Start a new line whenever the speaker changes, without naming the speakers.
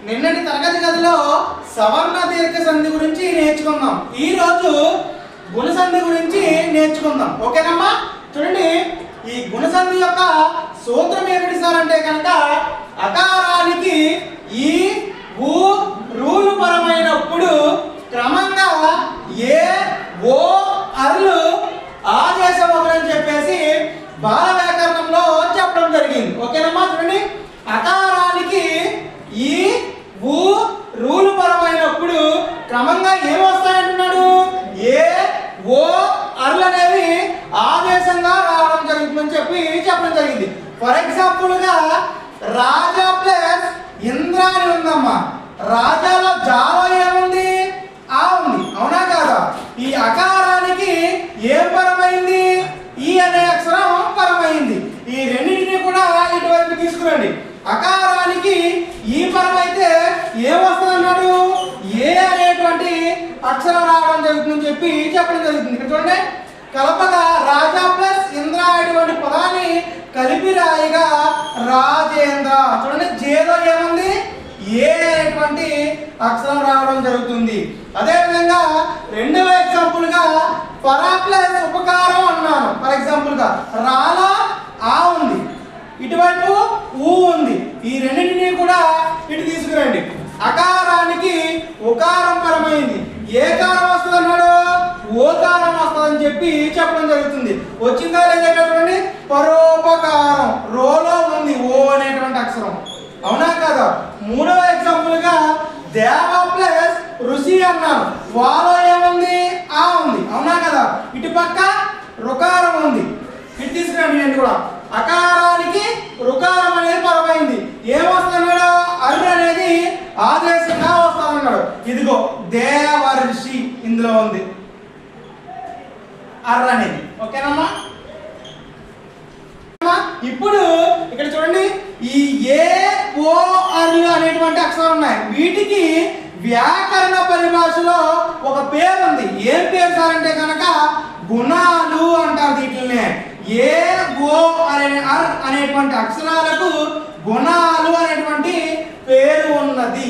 నిన్నటి తరగతి గదిలో సవర్ణ దీర్ఘ సంధి గురించి నేర్చుకుందాం. ఈ రోజు గుణ సంధి గురించి నేర్చుకుందాం. ఓకేనమ్మా? చూడండి, ఈ గుణ సంధి యొక్క సూత్రం ఏమిటి సార్ అంటే కనుక అకారానికి ఈ ఊ రూలు పరమైనప్పుడు క్రమంగా ఏ ఓ అర్లు ఆదేశమని చెప్పేసి బాల వ్యాకరణంలో చెప్పడం జరిగింది. ఓకేనమ్మా? చూడండి, అకారానికి ఈ ఊ రూలు పరమైనప్పుడు క్రమంగా ఏమొస్తాయంటున్నాడు? ఏ ఓ అర్లు అనేవి ఆదేశంగా రావడం జరుగుతుందని చెప్పడం జరిగింది. ఫర్ ఎగ్జాంపుల్ గా రాజా ప్లస్ ఇంద్ర అని ఉందమ్మా. రాజాలో జాలో ఏముంది? ఆ ఉంది. అవునా కాదా? ఈ అకారానికి ఏం పరమైంది? ఈ అనే అక్షరం పరమైంది. ఈ రెండింటిని కూడా ఇటువైపు తీసుకురండి. అకారానికి ఈ పరమైతే ఏమొస్తుంది అన్నాడు? ఏ అనేటువంటి అక్షరం రావడం జరుగుతుందని చెప్పడం జరుగుతుంది. ఇక్కడ చూడండి, కలపగా రాజా ప్లస్ ఇంద్ర అనేటువంటి పదాన్ని కలిపి రాయిగా రాజేంద్ర. చూడండి, జేలో ఏముంది? ఏ అనేటువంటి అక్షరం రావడం జరుగుతుంది. అదేవిధంగా రెండవ ఎగ్జాంపుల్ గా పరా ప్లస్ ఉపకారం అన్నాను. ఫర్ ఎగ్జాంపుల్ గా రాలా ఆ ఉంది, ఇటువైపు ఊ ఉంది. ఈ రెండింటినీ కూడా ఇటు తీసుకురండి. అకారానికి ఉకారం పరమైంది. ఏ కారం వస్తుంది అన్నాడు? ఓకారం వస్తుందని చెప్పడం జరుగుతుంది. వచ్చిందా లేదా చూడండి, పరోపకారం రోలో ఉంది ఓ అనేటువంటి అక్షరం. అవునా కదా? మూడవ ఎగ్జాంపుల్ గా దేవ ప్లస్ ఋషి అన్నాను. వాలో ఏముంది? ఆ ఉంది. అవునా కదా? ఇటు పక్క రుకారం ఉంది. ఇటు తీసుకురండి. నేను కూడా అకారానికి రుకారం అనేది పరమైంది. ఏమొస్తున్నాడు? అర్ర అనేది ఆదేశంగా వస్తామన్నాడు. ఇదిగో దేవర్షి ఇందులో ఉంది అర్ర అనేది. ఓకేనమ్మా? ఇప్పుడు ఇక్కడ చూడండి, ఈ ఏ ఓ అర్లు అనేటువంటి అక్షరాలు ఉన్నాయి. వీటికి వ్యాకరణ పరిభాషలో ఒక పేరు ఉంది. ఏం పేరు సార్ అంటే కనుక గుణాలు అంటారు. వీటినే ఏ ఓ అనేటువంటి అక్షరాలకు గుణాలు అనేటువంటి పేరు ఉన్నది.